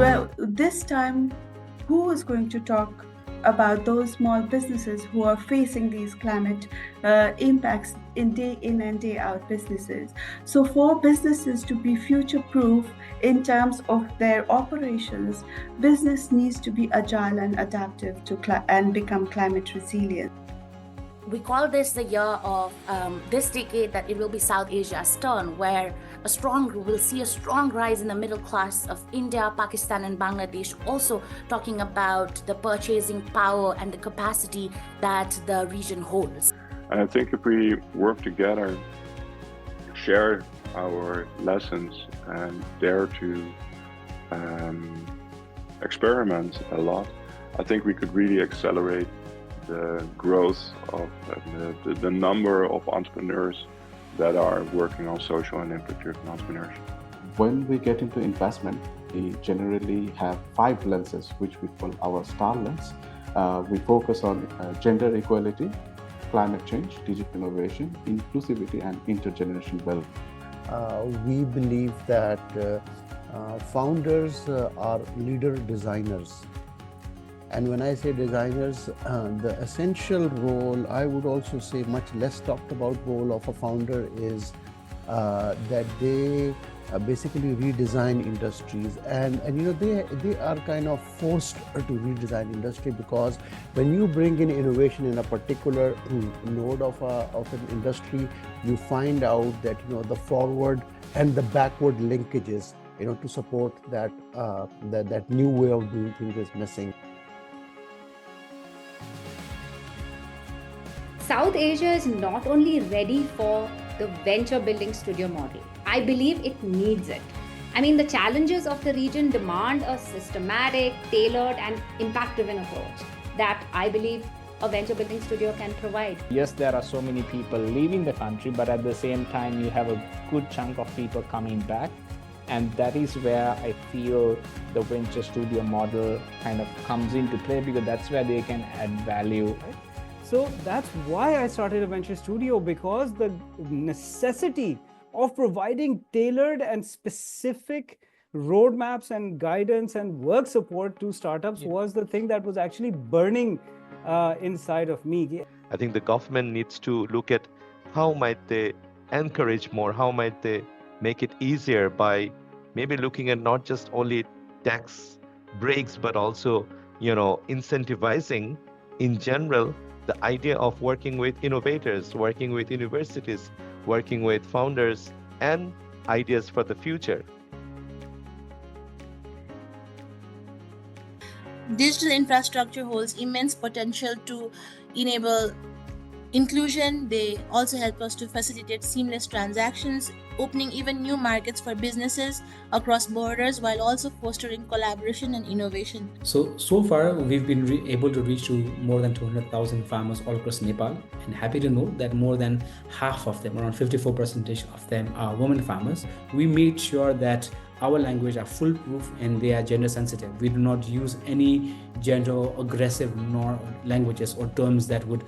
Well, this time, who is going to talk about those small businesses who are facing these climate impacts in day in and day out businesses? So, for businesses to be future proof in terms of their operations, business needs to be agile and adaptive and become climate resilient. We call this the year of this decade that it will be South Asia's turn, where we'll see a strong rise in the middle class of India, Pakistan, and Bangladesh, also talking about the purchasing power and the capacity that the region holds. And I think if we work together, share our lessons, and dare to experiment a lot, I think we could really accelerate the growth of the number of entrepreneurs that are working on social and impact-driven entrepreneurship. When we get into investment, we generally have 5 lenses, which we call our star lens. We focus on gender equality, climate change, digital innovation, inclusivity, and intergenerational wealth. We believe that founders are leader designers. And when I say designers, the essential role, I would also say much less talked about role of a founder is that they basically redesign industries, and they are kind of forced to redesign industry, because when you bring in innovation in a particular node of an industry, you find out that the forward and the backward linkages to support that that new way of doing things is missing. South Asia is not only ready for the venture building studio model, I believe it needs it. I mean, the challenges of the region demand a systematic, tailored, and impact-driven approach that I believe a venture building studio can provide. Yes, there are so many people leaving the country, but at the same time, you have a good chunk of people coming back. And that is where I feel the venture studio model kind of comes into play, because that's where they can add value. Right? So that's why I started a venture studio, because the necessity of providing tailored and specific roadmaps and guidance and work support to startups was the thing that was actually burning inside of me. I think the government needs to look at how might they encourage more, how might they make it easier by maybe looking at not just only tax breaks, but also, incentivizing in general the idea of working with innovators, working with universities, working with founders, and ideas for the future. Digital infrastructure holds immense potential to enable inclusion. They also help us to facilitate seamless transactions, opening even new markets for businesses across borders, while also fostering collaboration and innovation. So far, we've been able to reach to more than 200,000 farmers all across Nepal, and happy to know that more than half of them, around 54% of them, are women farmers. We made sure that our language are foolproof and they are gender sensitive. We do not use any gender aggressive languages or terms that would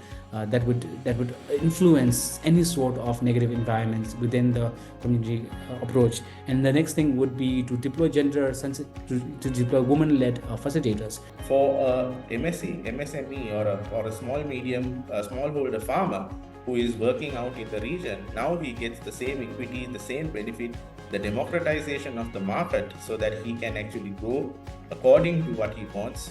influence any sort of negative environments within the community approach. And the next thing would be to deploy to deploy women-led facilitators. For a MSME or a smallholder farmer who is working out in the region, now he gets the same equity, the same benefit, the democratization of the market, so that he can actually grow according to what he wants,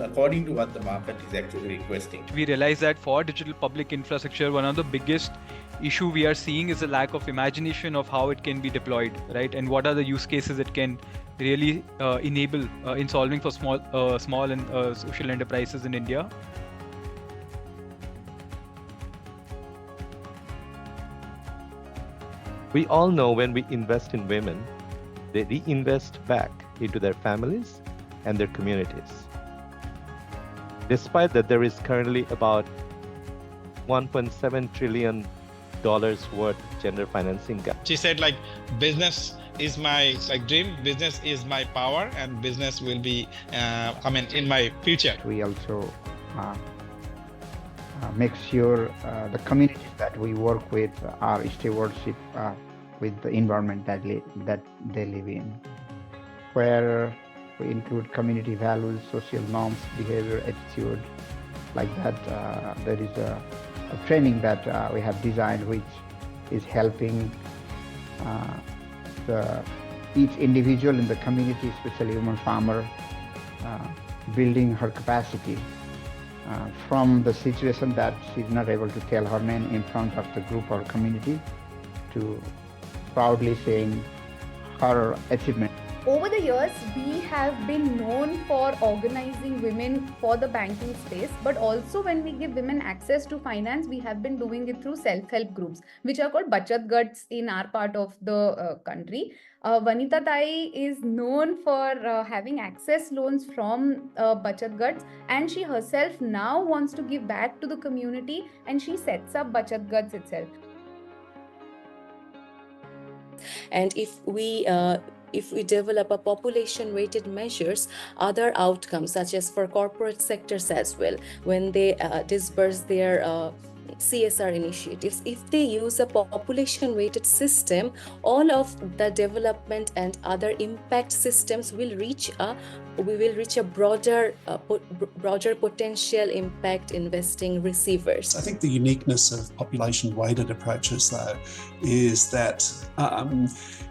according to what the market is actually requesting. We realize that for digital public infrastructure, one of the biggest issue we are seeing is the lack of imagination of how it can be deployed, right? And what are the use cases it can really enable in solving for small and social enterprises in India. We all know when we invest in women, they reinvest back into their families and their communities. Despite that, there is currently about $1.7 trillion worth gender financing gap. She said, business is my dream, business is my power, and business will be in my future. We also make sure the communities that we work with are stewardship with the environment that they live in. where we include community values, social norms, behavior, attitude, like that. There is a training that we have designed which is helping each individual in the community, especially woman farmer, building her capacity from the situation that she's not able to tell her name in front of the group or community to proudly saying her achievement. Over the years, we have been known for organizing women for the banking space, but also when we give women access to finance, we have been doing it through self-help groups, which are called Bachat Gats in our part of the country. Vanita Tai is known for having access loans from Bachat Gats, and she herself now wants to give back to the community, and she sets up Bachat Gats itself. And if we develop a population-weighted measures, other outcomes such as for corporate sectors as well, when they disburse their CSR initiatives, if they use a population-weighted system, all of the development and other impact systems will reach a broader potential impact investing receivers. I think the uniqueness of population-weighted approaches, though, is that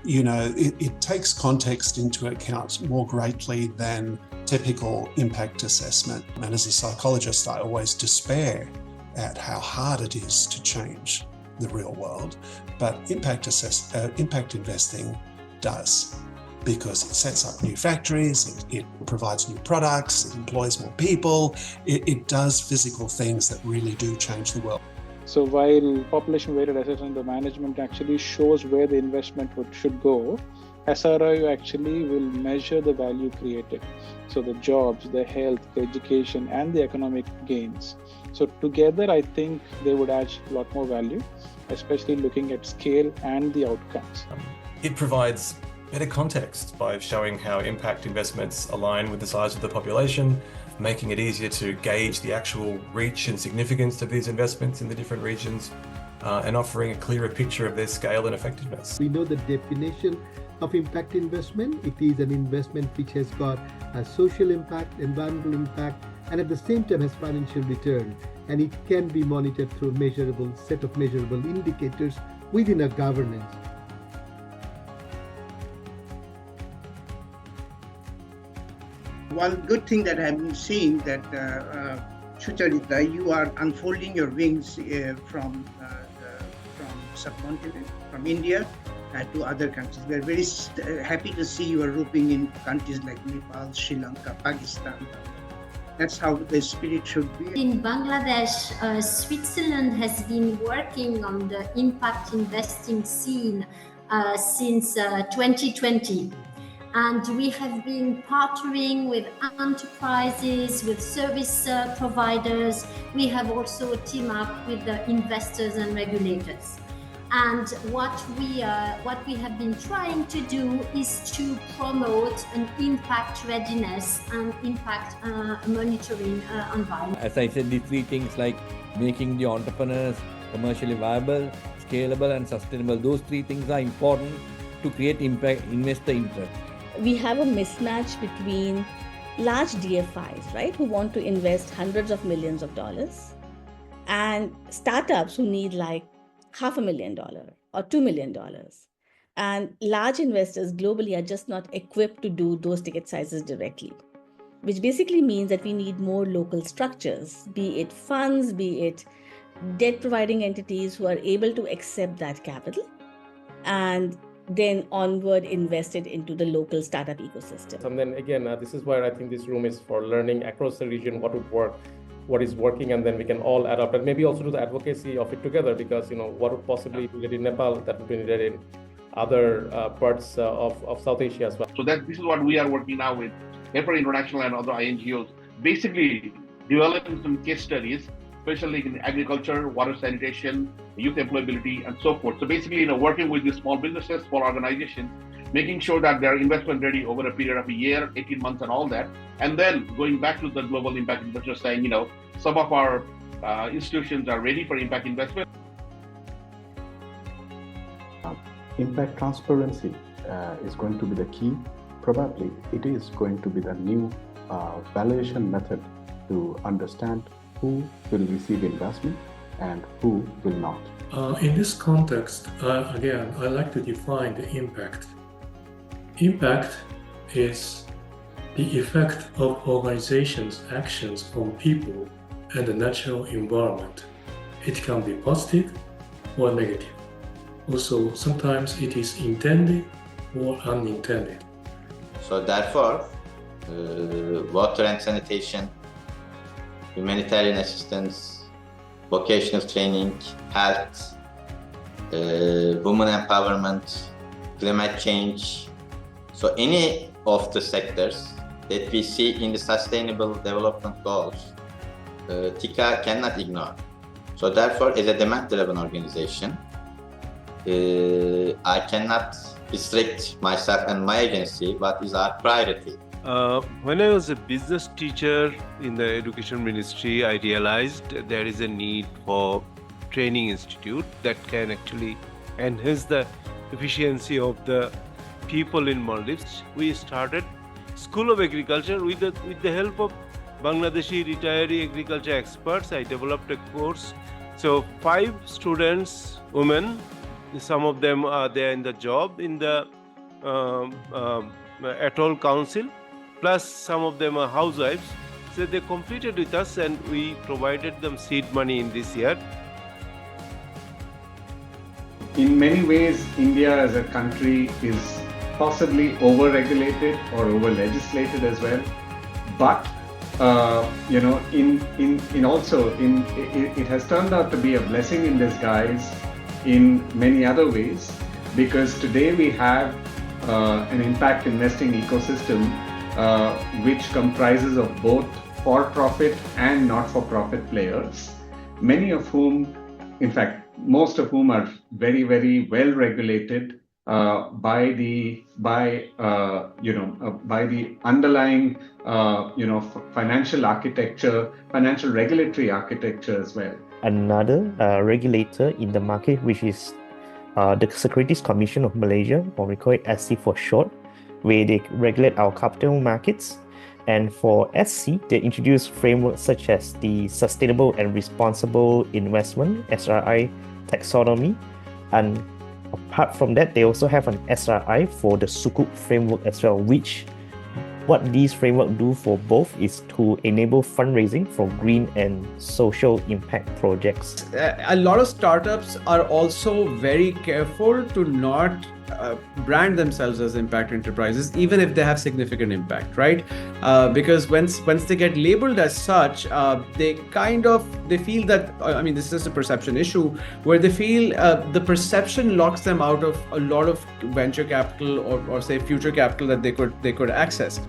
it takes context into account more greatly than typical impact assessment. And as a psychologist, I always despair at how hard it is to change the real world. But impact investing does, because it sets up new factories, it provides new products, it employs more people, it does physical things that really do change the world. So while population-weighted assets under management actually shows where the investment should go, SRIU actually will measure the value created. So the jobs, the health, the education, and the economic gains. So together, I think they would add a lot more value, especially looking at scale and the outcomes. It provides better context by showing how impact investments align with the size of the population, making it easier to gauge the actual reach and significance of these investments in the different regions, and offering a clearer picture of their scale and effectiveness. We know the definition of impact investment. It is an investment which has got a social impact, environmental impact, and at the same time has financial return. And it can be monitored through a set of measurable indicators within a governance. One good thing that I've been seeing that Sucharita, you are unfolding your wings from subcontinent, from India to other countries. We are very happy to see you are roping in countries like Nepal, Sri Lanka, Pakistan. That's how the spirit should be. In Bangladesh, Switzerland has been working on the impact investing scene since 2020. And we have been partnering with enterprises, with service providers. We have also teamed up with the investors and regulators. And what we have been trying to do is to promote an impact readiness and impact monitoring environment. As I said, the three things like making the entrepreneurs commercially viable, scalable and sustainable, those three things are important to create impact, investor interest. We have a mismatch between large DFIs, right, who want to invest hundreds of millions of dollars, and startups who need like $500,000 or $2 million. And large investors globally are just not equipped to do those ticket sizes directly, which basically means that we need more local structures, be it funds, be it debt providing entities who are able to accept that capital and then onward invested into the local startup ecosystem. And then again, this is where I think this room is for learning across the region what would work, what is working, and then we can all adapt and maybe also do the advocacy of it together, because what would possibly be needed in Nepal that would be needed in other parts of South Asia as well. So this is what we are working now with Nepal International and other INGOs, basically developing some case studies, especially in agriculture, water sanitation, youth employability, and so forth. So basically, working with these small businesses, small organizations, making sure that they're investment ready over a period of a year, 18 months and all that. And then going back to the global impact investors saying, some of our institutions are ready for impact investment. Impact transparency is going to be the key. probably it is going to be the new valuation method to understand who will receive investment and who will not. In this context, again, I like to define the impact. Impact is the effect of organizations' actions on people and the natural environment. It can be positive or negative. Also, sometimes it is intended or unintended. So therefore, water and sanitation, humanitarian assistance, vocational training, health, women empowerment, climate change. So any of the sectors that we see in the Sustainable Development Goals, TICA cannot ignore. So therefore, as a demand-driven organization, I cannot restrict myself and my agency what is our priority. When I was a business teacher in the education ministry, I realized there is a need for training institute that can actually enhance the efficiency of the people in Maldives. We started School of Agriculture with the help of Bangladeshi retiree agriculture experts. I developed a course. So 5 students, women, some of them are there in the job in the Atoll Council, plus some of them are housewives. So they completed with us and we provided them seed money in this year. In many ways, India as a country is possibly over-regulated or over-legislated as well. But it has turned out to be a blessing in disguise in many other ways, because today we have an impact investing ecosystem which comprises of both for-profit and not-for-profit players, many of whom, in fact, most of whom are very, very well regulated by the underlying financial architecture, financial regulatory architecture as well. Another regulator in the market, which is the Securities Commission of Malaysia, or we call it SC for short, where they regulate our capital markets. And for SC, they introduce frameworks such as the Sustainable and Responsible Investment (SRI) taxonomy. And apart from that, they also have an SRI for the Sukuk framework as well, which what these frameworks do for both is to enable fundraising for green and social impact projects. A lot of startups are also very careful to not brand themselves as impact enterprises, even if they have significant impact, right? Because once they get labeled as such, they feel that, this is just a perception issue, where they feel the perception locks them out of a lot of venture capital or say future capital that they could access.